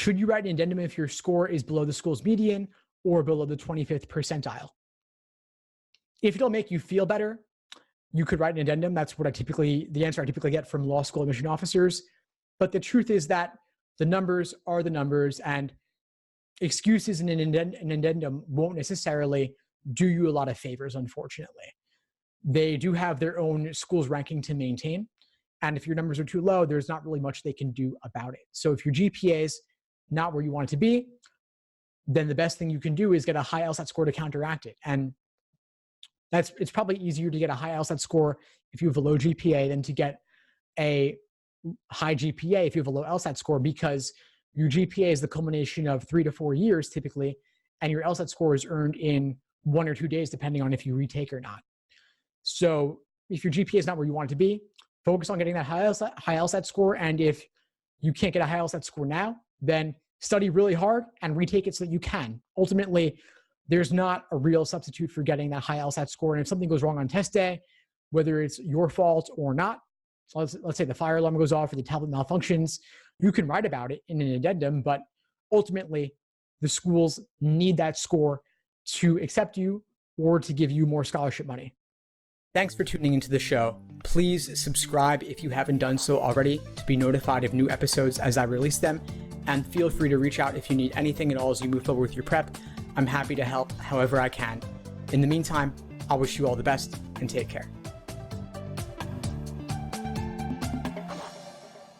Should you write an addendum if your score is below the school's median or below the 25th percentile? If it'll make you feel better, you could write an addendum. That's what the answer I typically get from law school admission officers. But the truth is that the numbers are the numbers, and excuses in an addendum won't necessarily do you a lot of favors, unfortunately. They do have their own school's ranking to maintain. And if your numbers are too low, there's not really much they can do about it. So if your GPA is not where you want it to be, then the best thing you can do is get a high LSAT score to counteract it. And it's probably easier to get a high LSAT score if you have a low GPA than to get a high GPA if you have a low LSAT score, because your GPA is the culmination of 3 to 4 years typically, and your LSAT score is earned in 1 or 2 days, depending on if you retake or not. So if your GPA is not where you want it to be, focus on getting that high LSAT score. And if you can't get a high LSAT score now, then study really hard and retake it so that you can. Ultimately, there's not a real substitute for getting that high LSAT score. And if something goes wrong on test day, whether it's your fault or not, so let's say the fire alarm goes off or the tablet malfunctions, you can write about it in an addendum, but ultimately the schools need that score to accept you or to give you more scholarship money. Thanks for tuning into the show. Please subscribe if you haven't done so already to be notified of new episodes as I release them. And feel free to reach out if you need anything at all as you move forward with your prep. I'm happy to help however I can. In the meantime, I'll wish you all the best and take care.